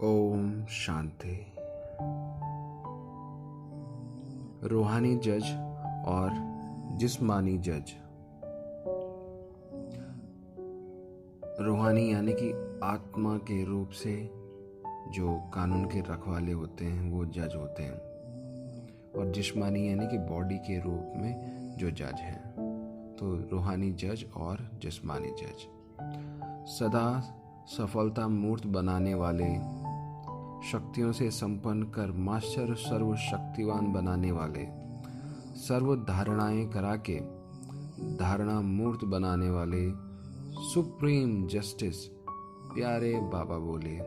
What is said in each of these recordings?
ओम शांति। रूहानी जज और जिस्मानी जज। रूहानी यानी कि आत्मा के रूप से जो कानून के रखवाले होते हैं वो जज होते हैं, और जिस्मानी यानी कि बॉडी के रूप में जो जज हैं। तो रूहानी जज और जिस्मानी जज सदा सफलता मूर्त बनाने वाले, शक्तियों से संपन्न कर मास्टर सर्वशक्तिवान बनाने वाले, सर्व धारणाएं करा के धारणा मूर्त बनाने वाले सुप्रीम जस्टिस प्यारे बाबा बोले,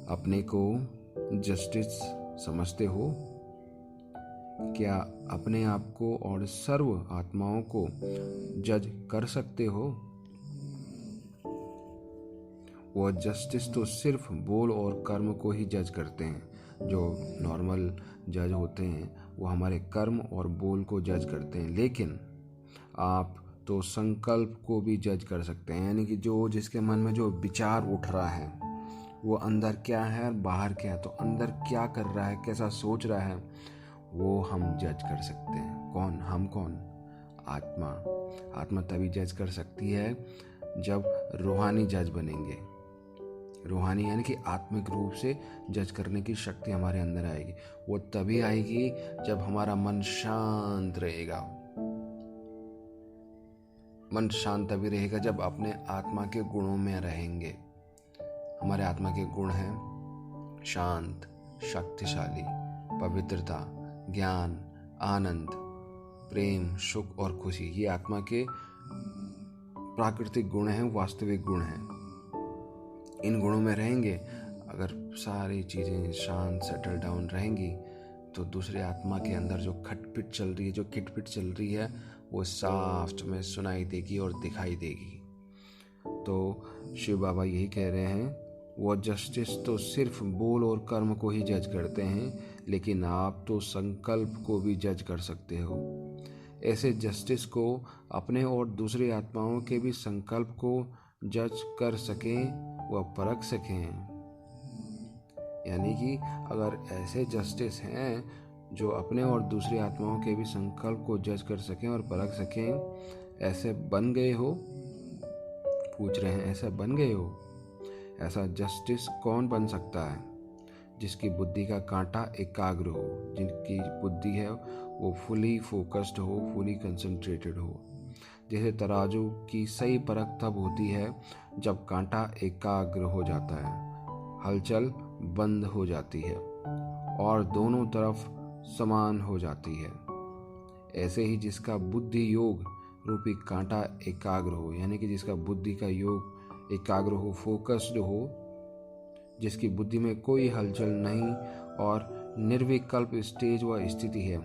अपने को जस्टिस समझते हो? क्या अपने आप को और सर्व आत्माओं को जज कर सकते हो? वो जस्टिस तो सिर्फ बोल और कर्म को ही जज करते हैं। जो नॉर्मल जज होते हैं वो हमारे कर्म और बोल को जज करते हैं, लेकिन आप तो संकल्प को भी जज कर सकते हैं। यानी कि जो जिसके मन में जो विचार उठ रहा है वो अंदर क्या है और बाहर क्या है, तो अंदर क्या कर रहा है, कैसा सोच रहा है, वो हम जज कर सकते हैं। कौन? हम कौन? आत्मा। आत्मा तभी जज कर सकती है जब रूहानी जज बनेंगे। रूहानी यानी कि आत्मिक रूप से जज करने की शक्ति हमारे अंदर आएगी। वो तभी आएगी जब हमारा मन शांत रहेगा। मन शांत तभी रहेगा जब अपने आत्मा के गुणों में रहेंगे। हमारे आत्मा के गुण हैं शांत, शक्तिशाली, पवित्रता, ज्ञान, आनंद, प्रेम, सुख और खुशी। ये आत्मा के प्राकृतिक गुण हैं, वास्तविक गुण हैं। इन गुणों में रहेंगे, अगर सारी चीज़ें शांत सेटल डाउन रहेंगी तो दूसरे आत्मा के अंदर जो खटपिट चल रही है, जो किटपिट चल रही है, वो साफ में सुनाई देगी और दिखाई देगी। तो शिव बाबा यही कह रहे हैं, वो जस्टिस तो सिर्फ बोल और कर्म को ही जज करते हैं, लेकिन आप तो संकल्प को भी जज कर सकते हो। ऐसे जस्टिस को अपने और दूसरे आत्माओं के भी संकल्प को जज कर सकें, वह परख सकें। यानी कि अगर ऐसे जस्टिस हैं जो अपने और दूसरी आत्माओं के भी संकल्प को जज कर सकें और परख सकें, ऐसे बन गए हो? पूछ रहे हैं, ऐसा बन गए हो? ऐसा जस्टिस कौन बन सकता है? जिसकी बुद्धि का कांटा एकाग्र हो, जिनकी बुद्धि है वो फुली फोकस्ड हो, फुली कंसंट्रेटेड हो। जैसे तराजू की सही परख तब होती है जब कांटा एकाग्र हो जाता है, हलचल बंद हो जाती है और दोनों तरफ समान हो जाती है। ऐसे ही जिसका बुद्धि योग रूपी कांटा एकाग्र हो, यानी कि जिसका बुद्धि का योग एकाग्र हो, फोकस्ड हो, जिसकी बुद्धि में कोई हलचल नहीं और निर्विकल्प स्टेज व स्थिति है,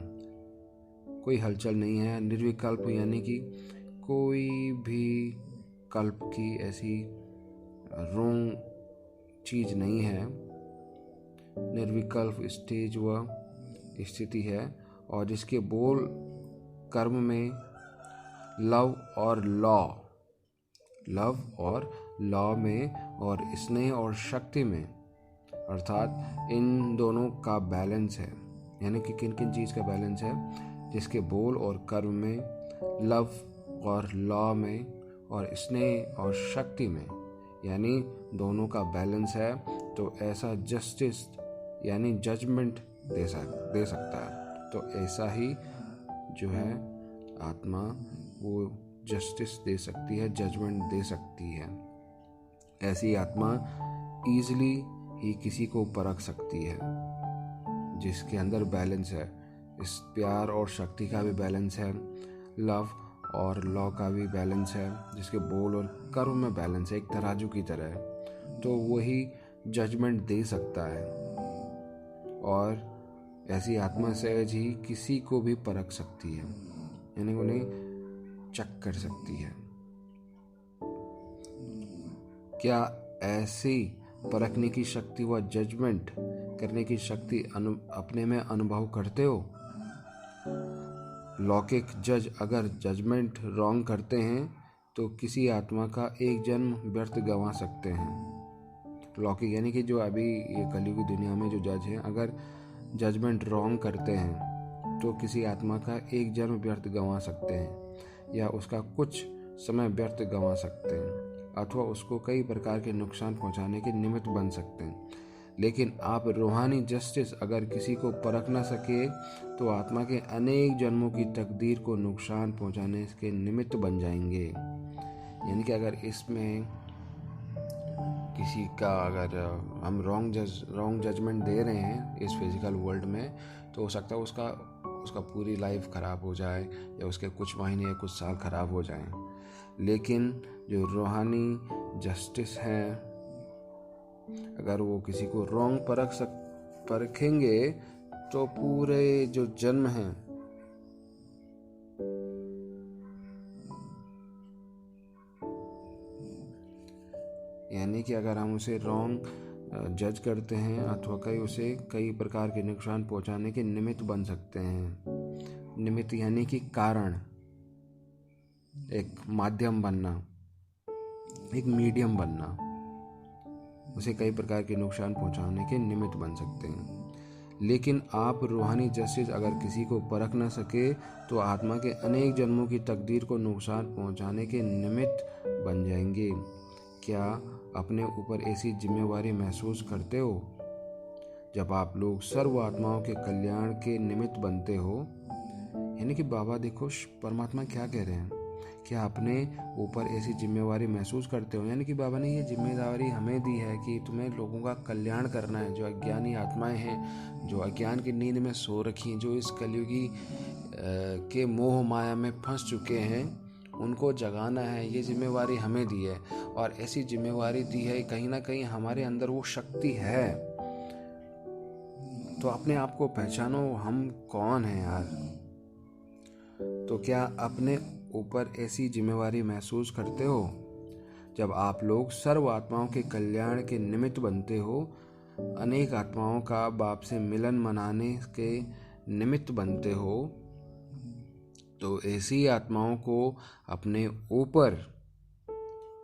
कोई हलचल नहीं है, निर्विकल्प यानी कि कोई भी कल्प की ऐसी रोंग चीज नहीं है, निर्विकल्प स्टेज व स्थिति है, और जिसके बोल कर्म में लव और लॉ में और स्नेह और शक्ति में, अर्थात इन दोनों का बैलेंस है। यानी कि किन किन चीज़ का बैलेंस है? जिसके बोल और कर्म में, लव और लॉ में और स्नेह और शक्ति में, यानी दोनों का बैलेंस है, तो ऐसा जस्टिस यानी जजमेंट दे सकता है। तो ऐसा ही जो है आत्मा वो जस्टिस दे सकती है, जजमेंट दे सकती है। ऐसी आत्मा ईजिली ही किसी को परख सकती है जिसके अंदर बैलेंस है। इस प्यार और शक्ति का भी बैलेंस है, लव और लॉ का भी बैलेंस है, जिसके बोल और कर्म में बैलेंस है, एक तराजू की तरह है। तो वही जजमेंट दे सकता है, और ऐसी आत्मा सहज ही किसी को भी परख सकती है, यानी उन्हें चेक कर सकती है। क्या ऐसी परखने की शक्ति व जजमेंट करने की शक्ति अपने में अनुभव करते हो? लौकिक जज अगर जजमेंट रॉन्ग करते हैं तो किसी आत्मा का एक जन्म व्यर्थ गंवा सकते हैं, लौकिक यानी कि जो अभी ये कलयुगी दुनिया में जो जज हैं, अगर जजमेंट रॉन्ग करते हैं तो किसी आत्मा का एक जन्म व्यर्थ गंवा सकते हैं या उसका कुछ समय व्यर्थ गंवा सकते हैं अथवा उसको कई प्रकार के नुकसान पहुंचाने के निमित्त बन सकते हैं। लेकिन आप रूहानी जस्टिस अगर किसी को परख न सके तो आत्मा के अनेक जन्मों की तकदीर को नुकसान पहुंचाने के निमित्त बन जाएंगे। यानी कि अगर इसमें किसी का अगर हम रॉन्ग जजमेंट दे रहे हैं इस फिजिकल वर्ल्ड में, तो हो सकता है उसका पूरी लाइफ ख़राब हो जाए या उसके कुछ महीने या कुछ साल ख़राब हो जाएं। लेकिन जो रूहानी जस्टिस है, अगर वो किसी को रॉन्ग परखेंगे तो पूरे जो जन्म हैं यानी कि अगर हम उसे रॉन्ग जज करते हैं अथवा उसे कई प्रकार के नुकसान पहुंचाने के निमित्त बन सकते हैं। निमित्त यानी कि कारण, एक माध्यम बनना, एक मीडियम बनना, उसे कई प्रकार के नुकसान पहुंचाने के निमित्त बन सकते हैं। लेकिन आप रूहानी जस्टिस अगर किसी को परख न सके तो आत्मा के अनेक जन्मों की तकदीर को नुकसान पहुंचाने के निमित्त बन जाएंगे। क्या अपने ऊपर ऐसी जिम्मेवारी महसूस करते हो? जब आप लोग सर्व आत्माओं के कल्याण के निमित्त बनते हो, यानी कि बाबा देखो परमात्मा क्या कह रहे हैं, क्या अपने ऊपर ऐसी जिम्मेवारी महसूस करते हो? यानी कि बाबा ने ये जिम्मेदारी हमें दी है कि तुम्हें लोगों का कल्याण करना है। जो अज्ञानी आत्माएं हैं, जो अज्ञान की नींद में सो रखी हैं, जो इस कलयुगी के मोह माया में फंस चुके हैं, उनको जगाना है। ये जिम्मेवारी हमें दी है और ऐसी जिम्मेवारी दी है, कहीं ना कहीं हमारे अंदर वो शक्ति है। तो अपने आप को पहचानो, हम कौन हैं यार। तो क्या अपने ऊपर ऐसी जिम्मेवारी महसूस करते हो? जब आप लोग सर्व आत्माओं के कल्याण के निमित्त बनते हो, अनेक आत्माओं का बाप से मिलन मनाने के निमित्त बनते हो, तो ऐसी आत्माओं को अपने ऊपर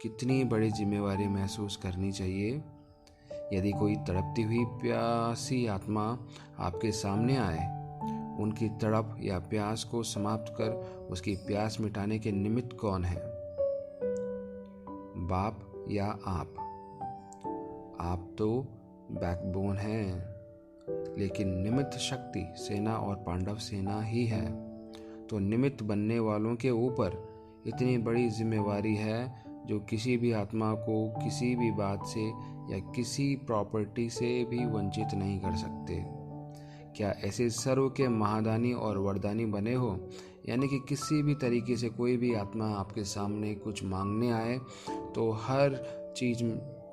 कितनी बड़ी जिम्मेवारी महसूस करनी चाहिए। यदि कोई तड़पती हुई प्यासी आत्मा आपके सामने आए, उनकी तड़प या प्यास को समाप्त कर उसकी प्यास मिटाने के निमित्त कौन है? बाप या आप? आप तो बैकबोन हैं, लेकिन निमित्त शक्ति सेना और पांडव सेना ही है। तो निमित्त बनने वालों के ऊपर इतनी बड़ी जिम्मेवारी है जो किसी भी आत्मा को किसी भी बात से या किसी प्रॉपर्टी से भी वंचित नहीं कर सकते। क्या ऐसे सर्व के महादानी और वरदानी बने हो? यानी कि किसी भी तरीके से कोई भी आत्मा आपके सामने कुछ मांगने आए तो हर चीज़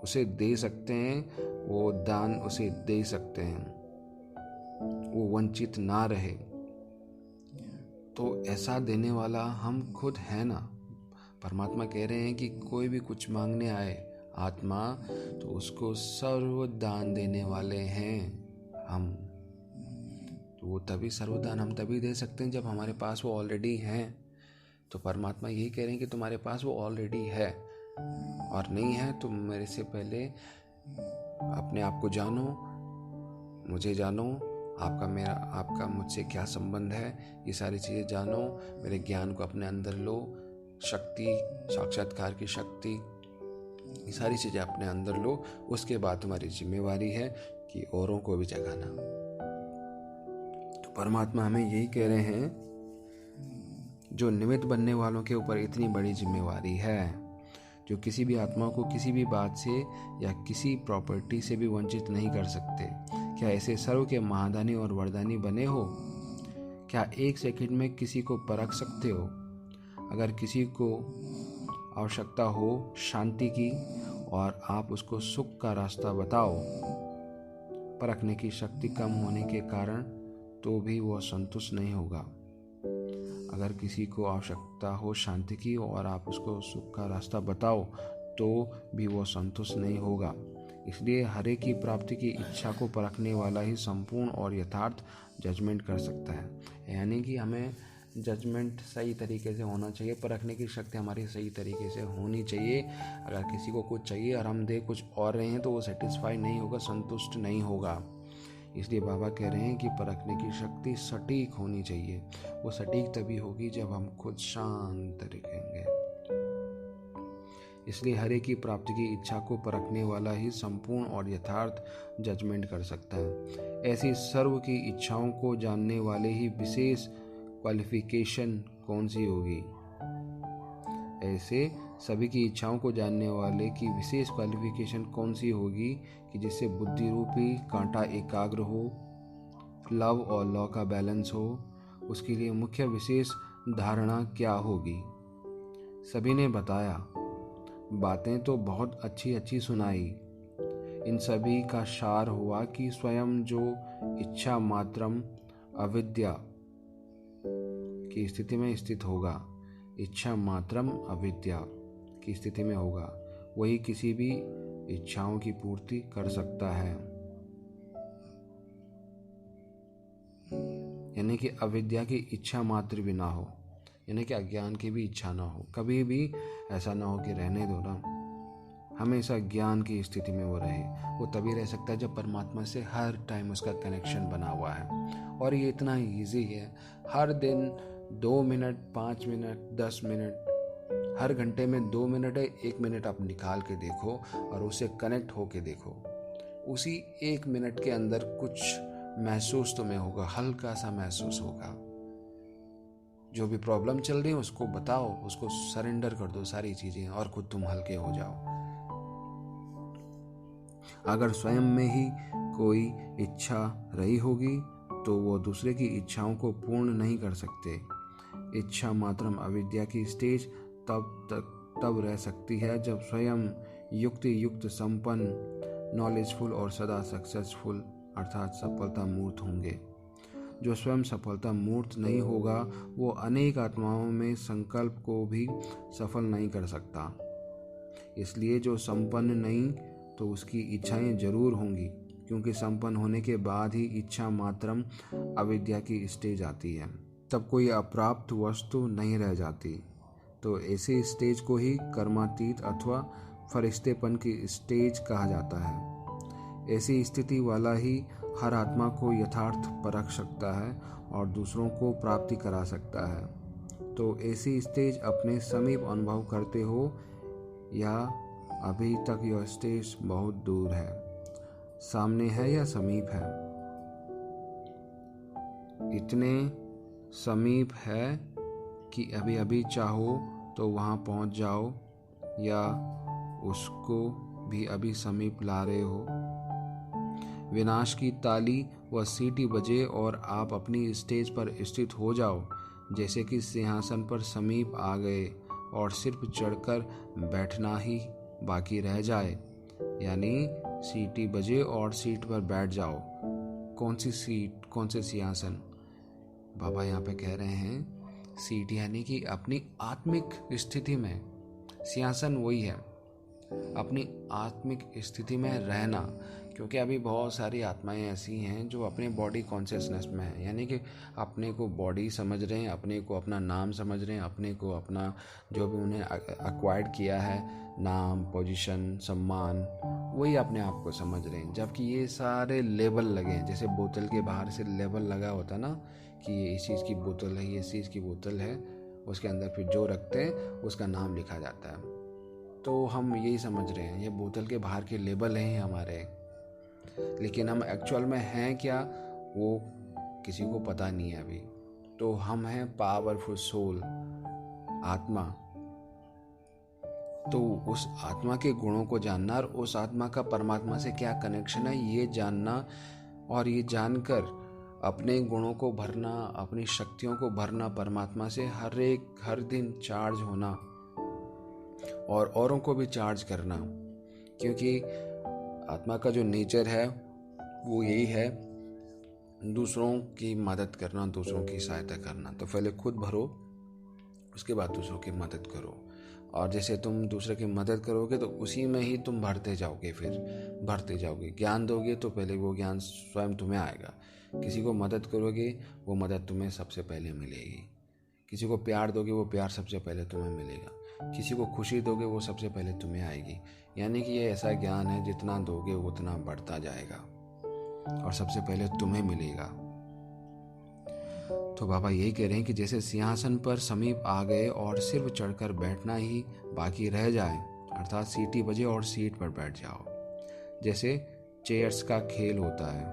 उसे दे सकते हैं, वो दान उसे दे सकते हैं, वो वंचित ना रहे। तो ऐसा देने वाला हम खुद है ना। परमात्मा कह रहे हैं कि कोई भी कुछ मांगने आए आत्मा, तो उसको सर्व दान देने वाले हैं हम। तो वो तभी सर्वदान हम तभी दे सकते हैं जब हमारे पास वो ऑलरेडी हैं। तो परमात्मा यही कह रहे हैं कि तुम्हारे पास वो ऑलरेडी है, और नहीं है तो मेरे से पहले अपने आप को जानो, मुझे जानो, आपका मुझसे क्या संबंध है, ये सारी चीज़ें जानो, मेरे ज्ञान को अपने अंदर लो, शक्ति, साक्षात्कार की शक्ति, ये सारी चीज़ें अपने अंदर लो। उसके बाद तुम्हारी जिम्मेवारी है कि औरों को भी जगाना। तो परमात्मा हमें यही कह रहे हैं, जो निमित्त बनने वालों के ऊपर इतनी बड़ी जिम्मेवारी है, जो किसी भी आत्मा को किसी भी बात से या किसी प्रॉपर्टी से भी वंचित नहीं कर सकते। क्या ऐसे सर्व के महादानी और वरदानी बने हो? क्या एक सेकंड में किसी को परख सकते हो? अगर किसी को आवश्यकता हो शांति की और आप उसको सुख का रास्ता बताओ, परखने की शक्ति कम होने के कारण, तो भी वह संतुष्ट नहीं होगा। अगर किसी को आवश्यकता हो शांति की और आप उसको सुख का रास्ता बताओ, तो भी वह संतुष्ट नहीं होगा। इसलिए हरे की प्राप्ति की इच्छा को परखने वाला ही संपूर्ण और यथार्थ जजमेंट कर सकता है। यानी कि हमें जजमेंट सही तरीके से होना चाहिए, परखने की शक्ति हमारी सही तरीके से होनी चाहिए। अगर किसी को कुछ चाहिए और हम दे कुछ और रहे हैं तो वो सेटिस्फाई नहीं होगा, संतुष्ट नहीं होगा। इसलिए बाबा कह रहे हैं कि परखने की शक्ति सटीक होनी चाहिए। वो सटीक तभी होगी जब हम खुद शांत रहेंगे। इसलिए हर एक की प्राप्ति की इच्छा को परखने वाला ही संपूर्ण और यथार्थ जजमेंट कर सकता है। ऐसी सर्व की इच्छाओं को जानने वाले ही विशेष क्वालिफिकेशन कौन सी होगी? ऐसे सभी की इच्छाओं को जानने वाले की विशेष क्वालिफिकेशन कौन सी होगी कि जिससे बुद्धि रूपी कांटा एकाग्र हो, लव और लॉ का बैलेंस हो। उसके लिए मुख्य विशेष धारणा क्या होगी? सभी ने बताया, बातें तो बहुत अच्छी अच्छी सुनाई। इन सभी का सार हुआ कि स्वयं जो इच्छा मात्रम अविद्या की स्थिति में स्थित होगा, इच्छा मात्रम अविद्या की स्थिति में होगा, वही किसी भी इच्छाओं की पूर्ति कर सकता है। यानी कि अविद्या की इच्छा मात्र भी ना हो, यानी कि अज्ञान की भी इच्छा ना हो। कभी भी ऐसा ना हो कि रहने दो ना, हमेशा ज्ञान की स्थिति में वो रहे। वो तभी रह सकता है जब परमात्मा से हर टाइम उसका कनेक्शन बना हुआ है। और ये इतना ईजी है। हर दिन 2 मिनट, 5 मिनट, 10 मिनट, हर घंटे में 2 मिनट है, 1 मिनट आप निकाल के देखो और उससे कनेक्ट होके देखो। उसी 1 मिनट के अंदर कुछ महसूस तुम्हें होगा, हल्का सा महसूस होगा। जो भी प्रॉब्लम चल रही है उसको बताओ, उसको सरेंडर कर दो सारी चीजें, और खुद तुम हल्के हो जाओ। अगर स्वयं में ही कोई इच्छा रही होगी तो वो दूसरे की इच्छाओं को पूर्ण नहीं कर सकते। इच्छा मात्रम अविद्या की स्टेज तब रह सकती है जब स्वयं युक्त संपन्न, नॉलेजफुल और सदा सक्सेसफुल अर्थात सफलता मूर्त होंगे। जो स्वयं सफलता मूर्त नहीं होगा वो अनेक आत्माओं में संकल्प को भी सफल नहीं कर सकता। इसलिए जो संपन्न नहीं तो उसकी इच्छाएं जरूर होंगी, क्योंकि संपन्न होने के बाद ही इच्छा मात्रम अविद्या की स्टेज आती है। तब कोई अप्राप्त वस्तु नहीं रह जाती। तो ऐसे स्टेज को ही कर्मातीत अथवा फरिश्तेपन की स्टेज कहा जाता है। ऐसी स्थिति वाला ही हर आत्मा को यथार्थ परख सकता है और दूसरों को प्राप्ति करा सकता है। तो ऐसी स्टेज अपने समीप अनुभव करते हो या अभी तक यह स्टेज बहुत दूर है, सामने है या समीप है? इतने समीप है कि अभी अभी चाहो तो वहां पहुंच जाओ, या उसको भी अभी समीप ला रहे हो? विनाश की ताली व सीटी बजे और आप अपनी स्टेज पर स्थित हो जाओ, जैसे कि सिंहासन पर समीप आ गए और सिर्फ चढ़कर बैठना ही बाकी रह जाए। यानी सीटी बजे और सीट पर बैठ जाओ। कौन सी सीट, कौन से सिंहासन? बाबा यहाँ पे कह रहे हैं सीट यानी कि अपनी आत्मिक स्थिति में, सिंहासन वही है, अपनी आत्मिक स्थिति में रहना। क्योंकि अभी बहुत सारी आत्माएं ऐसी हैं जो अपने बॉडी कॉन्शियसनेस में हैं, यानी कि अपने को बॉडी समझ रहे हैं, अपने को अपना नाम समझ रहे हैं, अपने को अपना जो भी उन्हें एक्वायर्ड किया है, नाम, पोजीशन, सम्मान, वही अपने आप को समझ रहे हैं। जबकि ये सारे लेबल लगे हैं, जैसे बोतल के बाहर से लेबल लगा होता ना कि ये इस चीज़ की बोतल है, ये इस चीज़ की बोतल है, उसके अंदर फिर जो रखते हैं उसका नाम लिखा जाता है। तो हम यही समझ रहे हैं, ये बोतल के बाहर के लेबल हैं हमारे, लेकिन हम एक्चुअल में हैं क्या वो किसी को पता नहीं है अभी। तो हम हैं पावरफुल सोल, आत्मा। तो उस आत्मा के गुणों को जानना और उस आत्मा का परमात्मा से क्या कनेक्शन है ये जानना, और ये जानकर अपने गुणों को भरना, अपनी शक्तियों को भरना परमात्मा से, हर दिन चार्ज होना और औरों को भी चार्ज करना। क्योंकि आत्मा का जो नेचर है वो यही है, दूसरों की मदद करना, दूसरों की सहायता करना। तो पहले खुद भरो, उसके बाद दूसरों की मदद करो। और जैसे तुम दूसरे की मदद करोगे तो उसी में ही तुम भरते जाओगे, फिर भरते जाओगे। ज्ञान दोगे तो पहले वो ज्ञान स्वयं तुम्हें आएगा। किसी को मदद करोगे वो मदद तुम्हें सबसे पहले मिलेगी। किसी को प्यार दोगे वो प्यार सबसे पहले तुम्हें मिलेगा, किसी को खुशी दोगे वो सबसे पहले तुम्हें आएगी। यानी कि ये ऐसा ज्ञान है जितना दोगे उतना बढ़ता जाएगा और सबसे पहले तुम्हें मिलेगा। तो बाबा यही कह रहे हैं कि जैसे सिंहासन पर समीप आ गए और सिर्फ चढ़कर बैठना ही बाकी रह जाए, अर्थात सीटी बजे और सीट पर बैठ जाओ। जैसे चेयर्स का खेल होता है,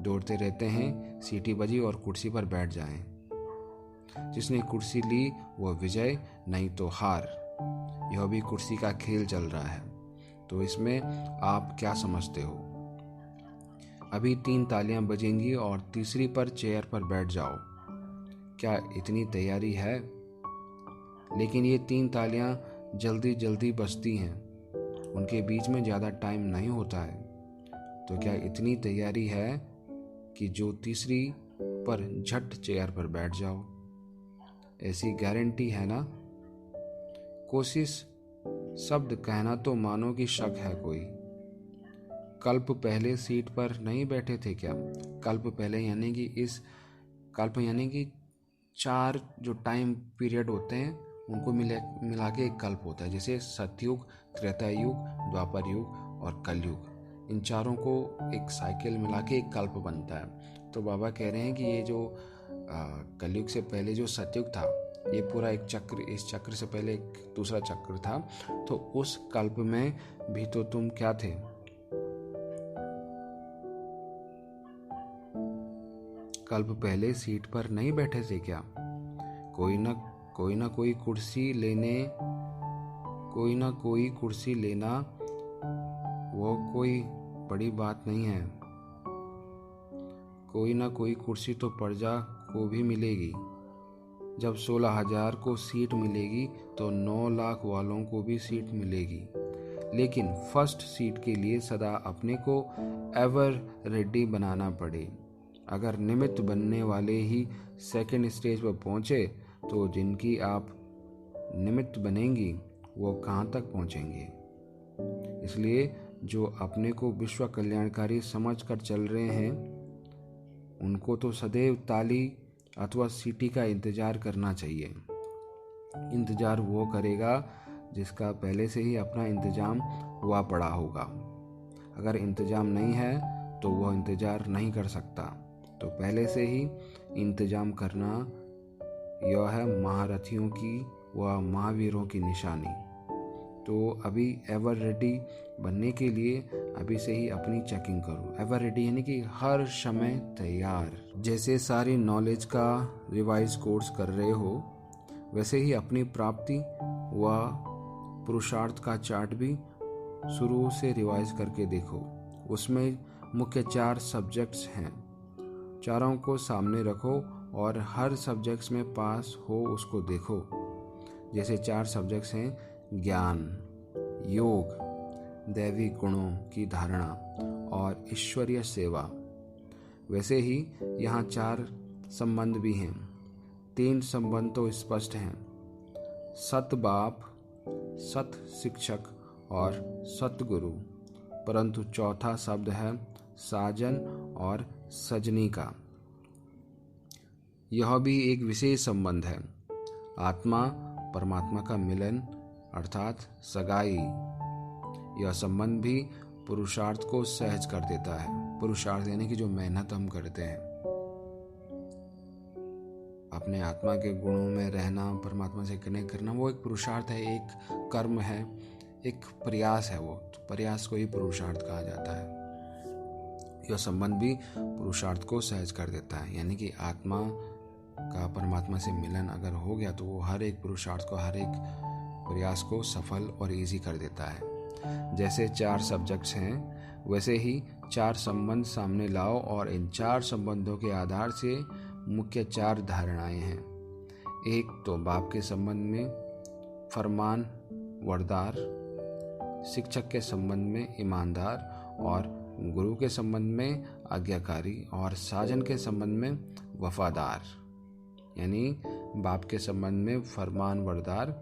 दौड़ते रहते हैं, सीटी बजी और कुर्सी पर बैठ जाएं। जिसने कुर्सी ली वह विजय, नहीं तो हार। यह भी कुर्सी का खेल चल रहा है। तो इसमें आप क्या समझते हो? अभी 3 तालियां बजेंगी और तीसरी पर चेयर पर बैठ जाओ। क्या इतनी तैयारी है? लेकिन ये 3 तालियां जल्दी जल्दी बजती हैं, उनके बीच में ज़्यादा टाइम नहीं होता है। तो क्या इतनी तैयारी है कि जो तीसरी पर झट चेयर पर बैठ जाओ? ऐसी गारंटी है ना? कोशिश शब्द कहना तो मानो कि शक है कोई। कल्प पहले सीट पर नहीं बैठे थे क्या? कल्प पहले यानी कि 4 जो टाइम पीरियड होते हैं उनको मिला के एक कल्प होता है। जैसे सतयुग, त्रेता युग, द्वापर युग और कलयुग। इन चारों को एक साइकिल मिला के एक कल्प बनता है। तो बाबा कह रहे हैं कि ये जो कलयुग से पहले जो सतयुग था, ये पूरा एक चक्र, इस चक्र से पहले एक दूसरा चक्र था। तो उस कल्प में भी तो तुम क्या थे? कल्प पहले सीट पर नहीं बैठे थे क्या? कोई ना कोई कुर्सी लेना वो कोई बड़ी बात नहीं है। कोई ना कोई कुर्सी तो प्रजा को भी मिलेगी। जब 16,000 को सीट मिलेगी तो 9 लाख वालों को भी सीट मिलेगी। लेकिन फर्स्ट सीट के लिए सदा अपने को एवर रेडी बनाना पड़े। अगर निमित्त बनने वाले ही सेकंड स्टेज पर पहुंचे तो जिनकी आप निमित्त बनेंगी वो कहाँ तक पहुंचेंगे? इसलिए जो अपने को विश्व कल्याणकारी समझ कर चल रहे हैं उनको तो सदैव ताली अथवा सीटी का इंतजार करना चाहिए। इंतजार वो करेगा जिसका पहले से ही अपना इंतजाम हुआ पड़ा होगा। अगर इंतजाम नहीं है तो वह इंतजार नहीं कर सकता। तो पहले से ही इंतजाम करना यह है महारथियों की व महावीरों की निशानी। तो अभी एवर रेडी बनने के लिए अभी से ही अपनी चेकिंग करो। एवर रेडी यानी कि हर समय तैयार। जैसे सारी नॉलेज का रिवाइज कोर्स कर रहे हो, वैसे ही अपनी प्राप्ति व पुरुषार्थ का चार्ट भी शुरू से रिवाइज करके देखो। उसमें मुख्य 4 सब्जेक्ट्स हैं। चारों को सामने रखो और हर सब्जेक्ट्स में पास हो उसको देखो। जैसे 4 सब्जेक्ट्स हैं: ज्ञान, योग, दैवी गुणों की धारणा और ईश्वरीय सेवा। वैसे ही यहाँ 4 संबंध भी हैं। 3 संबंध तो स्पष्ट हैं: सत बाप, सत शिक्षक और सतगुरु। परंतु चौथा शब्द है साजन और सजनी का। यह भी एक विशेष संबंध है। आत्मा परमात्मा का मिलन अर्थात सगाई। यह संबंध भी पुरुषार्थ को सहज कर देता है। पुरुषार्थ यानी कि जो मेहनत हम करते हैं, अपने आत्मा के गुणों में रहना, परमात्मा से कनेक्ट करना, वो एक पुरुषार्थ है, एक कर्म है, एक प्रयास है। वो तो प्रयास को ही पुरुषार्थ कहा जाता है। यह संबंध भी पुरुषार्थ को सहज कर देता है। यानी कि आत्मा का परमात्मा से मिलन अगर हो गया तो वो हर एक पुरुषार्थ को, हर एक प्रयास को सफल और इजी कर देता है। जैसे 4 सब्जेक्ट्स हैं, वैसे ही 4 संबंध सामने लाओ और इन 4 संबंधों के आधार से मुख्य 4 धारणाएं हैं। एक तो बाप के संबंध में फरमान वरदार, शिक्षक के संबंध में ईमानदार और गुरु के संबंध में आज्ञाकारी और साजन के संबंध में वफादार। यानी बाप के संबंध में फरमान वरदार,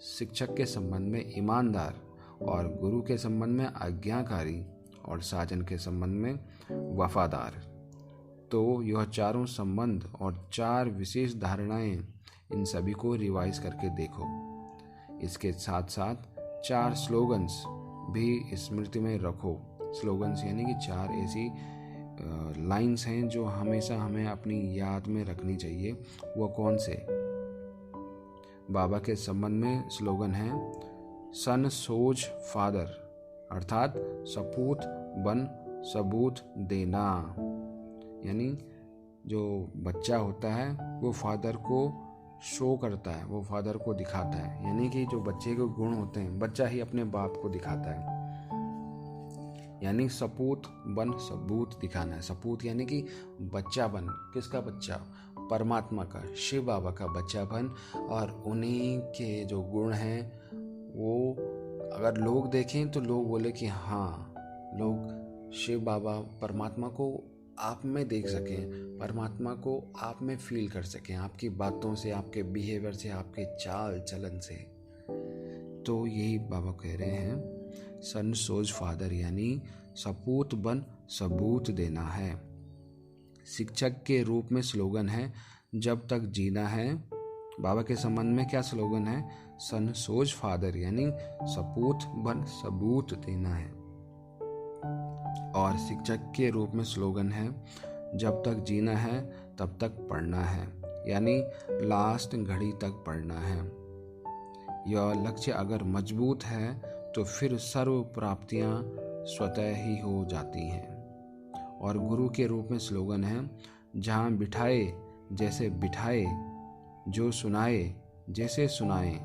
शिक्षक के संबंध में ईमानदार और गुरु के संबंध में आज्ञाकारी और साजन के संबंध में वफादार। तो यह चारों संबंध और 4 विशेष धारणाएं इन सभी को रिवाइज करके देखो। इसके साथ साथ 4 स्लोगन्स भी स्मृति में रखो। स्लोगन्स यानी कि 4 ऐसी लाइंस हैं जो हमेशा हमें अपनी याद में रखनी चाहिए। वो कौन से? बाबा के संबंध में स्लोगन है सन सोज फादर, अर्थात सपूत बन सबूत देना। यानी जो बच्चा होता है वो फादर को शो करता है, वो फादर को दिखाता है। यानी कि जो बच्चे के गुण होते हैं बच्चा ही अपने बाप को दिखाता है। यानी सपूत बन सबूत दिखाना है। सपूत यानी कि बच्चा बन। किसका बच्चा? परमात्मा का, शिव बाबा का बच्चा बन। और उन्हीं के जो गुण हैं वो अगर लोग देखें तो लोग बोले कि हाँ, लोग शिव बाबा परमात्मा को आप में देख सकें, परमात्मा को आप में फील कर सकें, आपकी बातों से, आपके बिहेवियर से, आपके चाल चलन से। तो यही बाबा कह रहे हैं सन सोज फादर, यानी सपूत बन सबूत देना है। शिक्षक के रूप में स्लोगन है जब तक जीना है। बाबा के संबंध में क्या स्लोगन है? सन सोज फादर, यानी सपूत बन सबूत देना है। और शिक्षक के रूप में स्लोगन है जब तक जीना है तब तक पढ़ना है, यानी लास्ट घड़ी तक पढ़ना है। यह लक्ष्य अगर मजबूत है तो फिर सर्व प्राप्तियां स्वतः ही हो जाती हैं। और गुरु के रूप में स्लोगन है जहाँ बिठाए जैसे बिठाए, जो सुनाए जैसे सुनाए,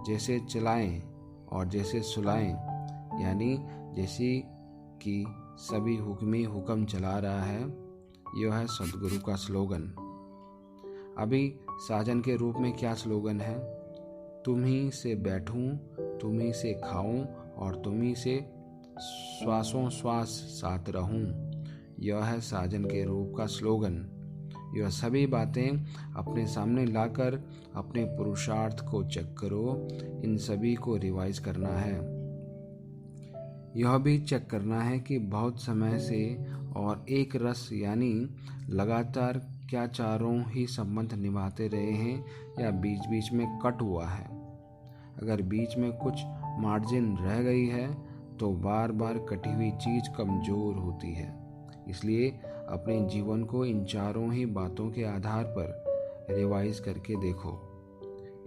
जैसे चलाएं और जैसे सुलाएं, यानी जैसी कि सभी हुक्मी हुक्म चला रहा है। यह है सदगुरु का स्लोगन। अभी साजन के रूप में क्या स्लोगन है? तुम्ही से बैठूं, तुम्ही से खाऊं और तुम्ही से श्वासों श्वास साथ रहूं। यह है साजन के रूप का स्लोगन। यह सभी बातें अपने सामने लाकर अपने पुरुषार्थ को चेक करो। इन सभी को रिवाइज करना है। यह भी चेक करना है कि बहुत समय से और एक रस यानी लगातार क्या चारों ही संबंध निभाते रहे हैं या बीच बीच में कट हुआ है। अगर बीच में कुछ मार्जिन रह गई है तो बार बार कटी हुई चीज कमजोर होती है। इसलिए अपने जीवन को इन चारों ही बातों के आधार पर रिवाइज करके देखो।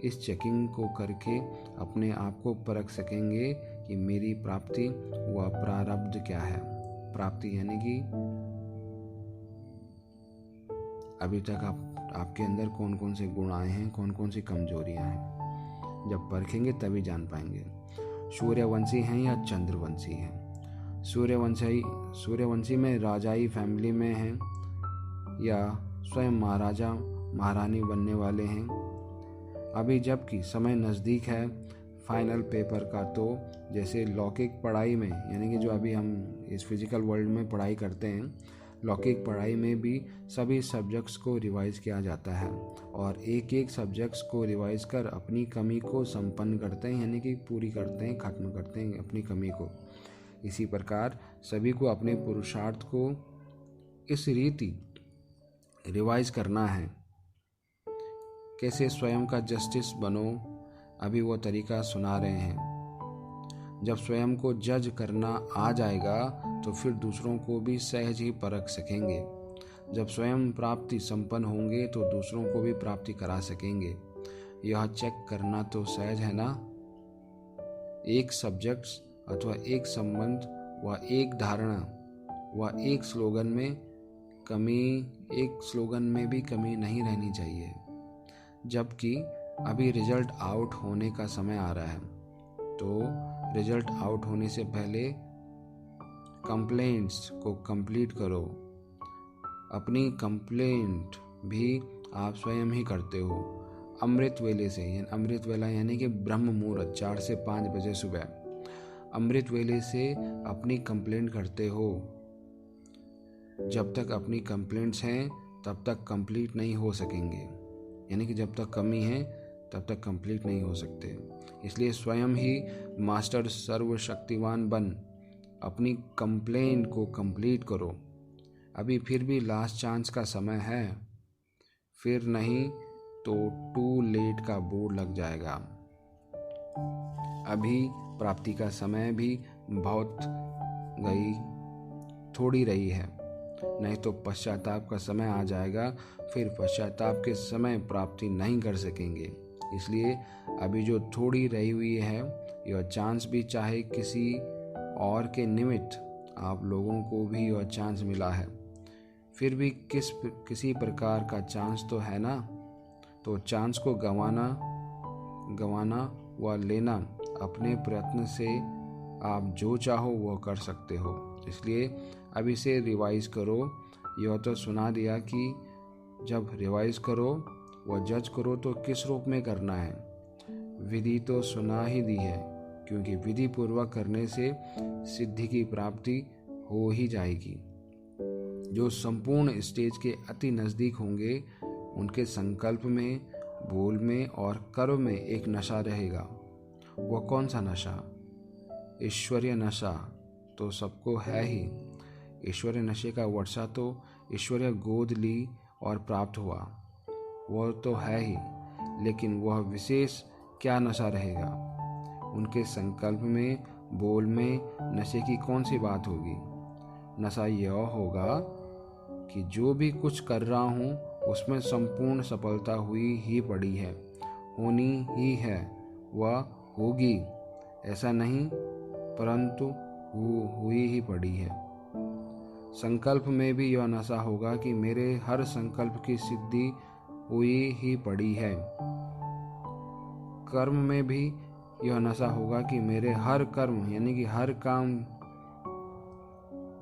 इस चेकिंग को करके अपने आप को परख सकेंगे कि मेरी प्राप्ति व प्रारब्ध क्या है। प्राप्ति यानी कि अभी तक आपके अंदर कौन कौन से गुण आए हैं, कौन कौन सी कमजोरियां हैं। जब परखेंगे तभी जान पाएंगे सूर्यवंशी हैं या चंद्रवंशी हैं। सूर्यवंशी में राजाई फैमिली में हैं या स्वयं महाराजा महारानी बनने वाले हैं। अभी जबकि समय नज़दीक है फाइनल पेपर का, तो जैसे लौकिक पढ़ाई में, यानी कि जो अभी हम इस फिजिकल वर्ल्ड में पढ़ाई करते हैं, लौकिक पढ़ाई में भी सभी सब्जेक्ट्स को रिवाइज किया जाता है और एक एक सब्जेक्ट्स को रिवाइज कर अपनी कमी को संपन्न करते हैं, यानी कि पूरी करते हैं, खत्म करते हैं अपनी कमी को। इसी प्रकार सभी को अपने पुरुषार्थ को इस रीति रिवाइज करना है। कैसे स्वयं का जस्टिस बनो, अभी वो तरीका सुना रहे हैं। जब स्वयं को जज करना आ जाएगा तो फिर दूसरों को भी सहज ही परख सकेंगे। जब स्वयं प्राप्ति संपन्न होंगे तो दूसरों को भी प्राप्ति करा सकेंगे। यह चेक करना तो सहज है ना। एक सब्जेक्ट्स अथवा एक संबंध व एक धारणा व एक स्लोगन में भी कमी नहीं रहनी चाहिए। जबकि अभी रिजल्ट आउट होने का समय आ रहा है, तो रिजल्ट आउट होने से पहले कंप्लेंट्स को कंप्लीट करो। अपनी कंप्लेंट भी आप स्वयं ही करते हो। अमृत वेले से, अमृत वेला यानी कि ब्रह्म मुहूर्त 4 से 5 बजे सुबह, अमृत वेले से अपनी कंप्लेंट करते हो। जब तक अपनी कंप्लेंट्स हैं तब तक कंप्लीट नहीं हो सकेंगे, यानी कि जब तक कमी है तब तक कंप्लीट नहीं हो सकते। इसलिए स्वयं ही मास्टर सर्वशक्तिवान बन अपनी कंप्लेंट को कंप्लीट करो। अभी फिर भी लास्ट चांस का समय है, फिर नहीं तो टू लेट का बोर्ड लग जाएगा। अभी प्राप्ति का समय भी बहुत गई थोड़ी रही है, नहीं तो पश्चाताप का समय आ जाएगा, फिर पश्चाताप के समय प्राप्ति नहीं कर सकेंगे। इसलिए अभी जो थोड़ी रही हुई है, यह चांस भी चाहे किसी और के निमित्त आप लोगों को भी यह चांस मिला है, फिर भी किसी प्रकार का चांस तो है ना। तो चांस को गंवाना व लेना अपने प्रयत्न से आप जो चाहो वह कर सकते हो। इसलिए अब इसे रिवाइज करो। यह तो सुना दिया कि जब रिवाइज करो व जज करो तो किस रूप में करना है। विधि तो सुना ही दी है, क्योंकि विधि पूर्वक करने से सिद्धि की प्राप्ति हो ही जाएगी। जो संपूर्ण स्टेज के अति नज़दीक होंगे, उनके संकल्प में, बोल में और कर्म में एक नशा रहेगा। वह कौन सा नशा? ईश्वरीय नशा तो सबको है ही। ईश्वरीय नशे का वर्षा तो ईश्वरीय गोद ली और प्राप्त हुआ, वह तो है ही। लेकिन वह विशेष क्या नशा रहेगा? उनके संकल्प में, बोल में नशे की कौन सी बात होगी? नशा यह होगा कि जो भी कुछ कर रहा हूँ उसमें संपूर्ण सफलता हुई ही पड़ी है, होनी ही है, वह होगी ऐसा नहीं, परंतु हुई ही पड़ी है। संकल्प में भी यह नशा होगा कि मेरे हर संकल्प की सिद्धि हुई ही पड़ी है। कर्म में भी यह नशा होगा कि मेरे हर कर्म यानी कि हर काम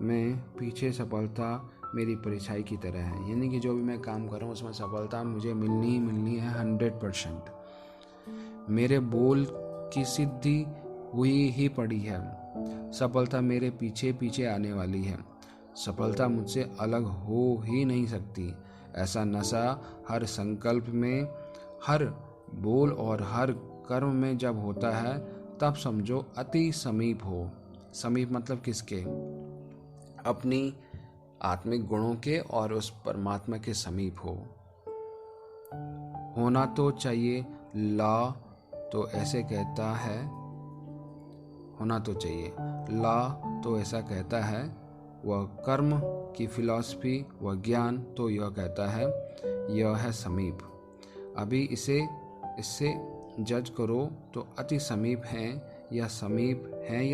में पीछे सफलता मेरी परीक्षाई की तरह है, यानी कि जो भी मैं काम कर रहा हूँ उसमें सफलता मुझे मिलनी है 100%। मेरे बोल की सिद्धि हुई ही पड़ी है, सफलता मेरे पीछे पीछे आने वाली है, सफलता मुझसे अलग हो ही नहीं सकती। ऐसा नशा हर संकल्प में, हर बोल और हर कर्म में जब होता है, तब समझो अति समीप हो। समीप मतलब किसके? अपनी आत्मिक गुणों के और उस परमात्मा के समीप हो। होना तो चाहिए, ला तो ऐसे कहता है, होना तो चाहिए, ला तो ऐसा कहता है, वह कर्म की फिलॉसफी व ज्ञान तो यह कहता है, यह है समीप। अभी इससे जज करो तो अति समीप हैं या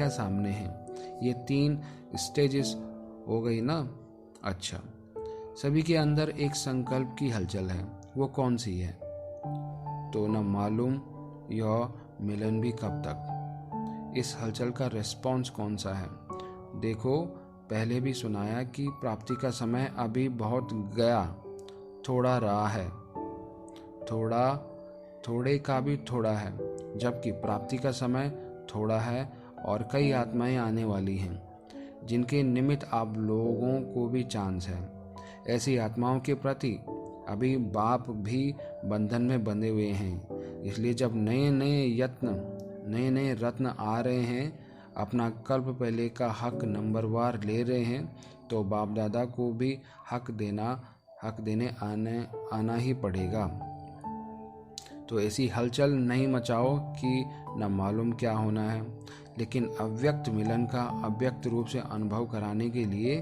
सामने हैं। ये 3 स्टेजेस हो गई ना। अच्छा, सभी के अंदर एक संकल्प की हलचल है, वो कौन सी है? तो न मालूम यह मिलन भी कब तक। इस हलचल का रिस्पॉन्स कौन सा है? देखो, पहले भी सुनाया कि प्राप्ति का समय अभी बहुत गया, थोड़ा रहा है, थोड़े का भी थोड़ा है, जबकि प्राप्ति का समय थोड़ा है और कई आत्माएं आने वाली हैं जिनके निमित्त आप लोगों को भी चांस है। ऐसी आत्माओं के प्रति अभी बाप भी बंधन में बंधे हुए हैं। इसलिए जब नए नए रत्न आ रहे हैं, अपना कल्प पहले का हक नंबरवार ले रहे हैं, तो बाप दादा को भी हक देने आना ही पड़ेगा। तो ऐसी हलचल नहीं मचाओ कि न मालूम क्या होना है। लेकिन अव्यक्त मिलन का अव्यक्त रूप से अनुभव कराने के लिए,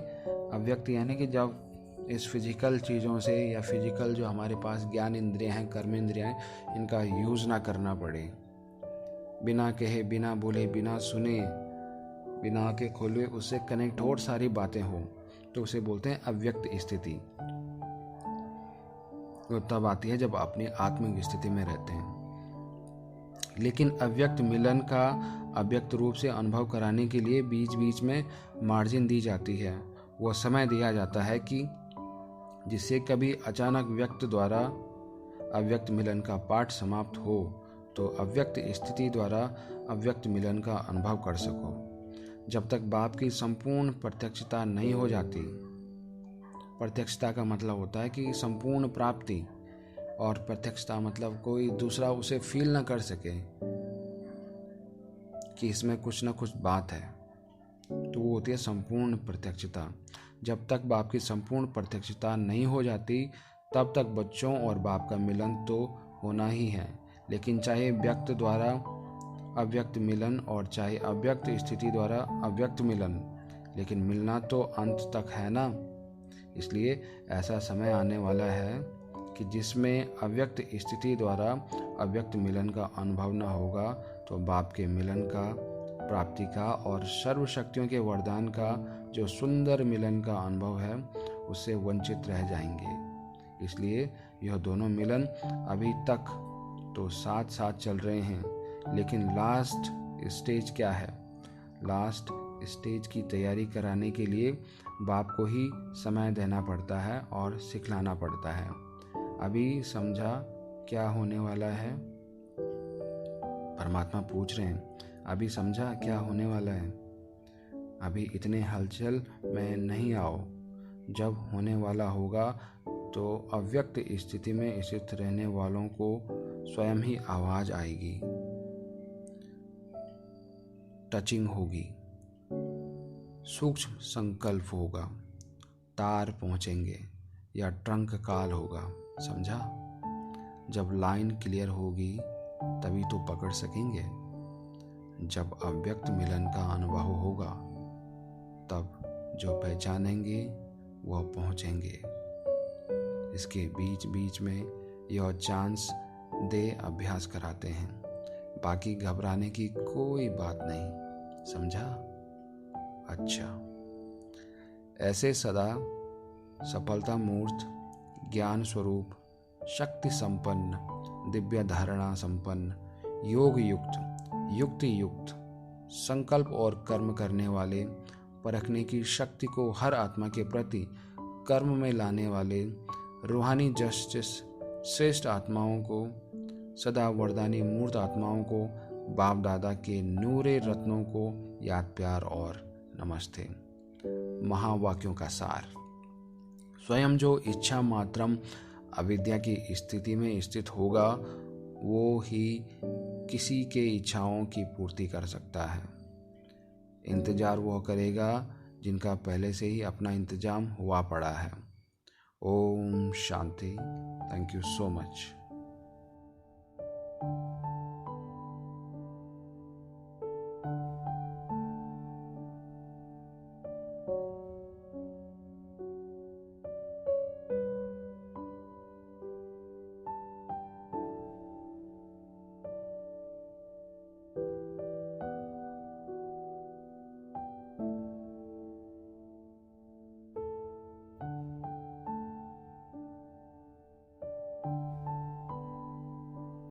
अव्यक्त यानी कि जब इस फिजिकल चीज़ों से या फिजिकल जो हमारे पास ज्ञान इंद्रियां हैं, कर्म इंद्रियां हैं, इनका यूज़ ना करना पड़े, बिना कहे, बिना बोले, बिना सुने, बिना आँखें खोले उससे कनेक्ट और सारी बातें हो, तो उसे बोलते हैं अव्यक्त स्थिति। वो तब आती है जब अपनी आत्मिक स्थिति में रहते हैं। लेकिन अव्यक्त मिलन का अव्यक्त रूप से अनुभव कराने के लिए बीच बीच में मार्जिन दी जाती है, वह समय दिया जाता है कि जिससे कभी अचानक व्यक्त द्वारा अव्यक्त मिलन का पाठ समाप्त हो तो अव्यक्त स्थिति द्वारा अव्यक्त मिलन का अनुभव कर सको। जब तक बाप की संपूर्ण प्रत्यक्षता नहीं हो जाती, प्रत्यक्षता का मतलब होता है कि संपूर्ण प्राप्ति, और प्रत्यक्षता मतलब कोई दूसरा उसे फील ना कर सके कि इसमें कुछ ना कुछ बात है, तो वो होती है संपूर्ण प्रत्यक्षता। जब तक बाप की संपूर्ण प्रत्यक्षता नहीं हो जाती, तब तक बच्चों और बाप का मिलन तो होना ही है, लेकिन चाहे व्यक्त द्वारा अव्यक्त मिलन और चाहे अव्यक्त स्थिति द्वारा अव्यक्त मिलन, लेकिन मिलना तो अंत तक है ना। इसलिए ऐसा समय आने वाला है कि जिसमें अव्यक्त स्थिति द्वारा अव्यक्त मिलन का अनुभव न होगा, तो बाप के मिलन का, प्राप्ति का और सर्वशक्तियों के वरदान का जो सुंदर मिलन का अनुभव है, उससे वंचित रह जाएंगे। इसलिए यह दोनों मिलन अभी तक तो साथ साथ चल रहे हैं, लेकिन लास्ट स्टेज क्या है? लास्ट स्टेज की तैयारी कराने के लिए बाप को ही समय देना पड़ता है और सिखलाना पड़ता है। अभी समझा क्या होने वाला है? परमात्मा पूछ रहे हैं, अभी समझा क्या होने वाला है? अभी इतने हलचल में नहीं आओ। जब होने वाला होगा तो अव्यक्त स्थिति में स्थित रहने वालों को स्वयं ही आवाज आएगी, टचिंग होगी, सूक्ष्म संकल्प होगा, तार पहुंचेंगे या ट्रंक काल होगा। समझा? जब लाइन क्लियर होगी तभी तो पकड़ सकेंगे। जब अव्यक्त मिलन का अनुभव होगा तब जो पहचानेंगे वह पहुंचेंगे। इसके बीच बीच में यह चांस दे अभ्यास कराते हैं, बाकी घबराने की कोई बात नहीं। समझा? अच्छा, ऐसे सदा सफलता मूर्त, ज्ञान स्वरूप, शक्ति संपन्न, दिव्य धारणा संपन्न, योग युक्त, युक्ति युक्त, संकल्प और कर्म करने वाले, परखने की शक्ति को हर आत्मा के प्रति कर्म में लाने वाले रूहानी जस्टिस श्रेष्ठ आत्माओं को, सदा वरदानी मूर्त आत्माओं को, बाप दादा के नूरे रत्नों को याद, प्यार और नमस्ते। महावाक्यों का सार। स्वयं जो इच्छा मात्रम अविद्या की स्थिति में स्थित होगा, वो ही किसी के इच्छाओं की पूर्ति कर सकता है। इंतजार वह करेगा जिनका पहले से ही अपना इंतजाम हुआ पड़ा है। ओम शांति। Thank you so much.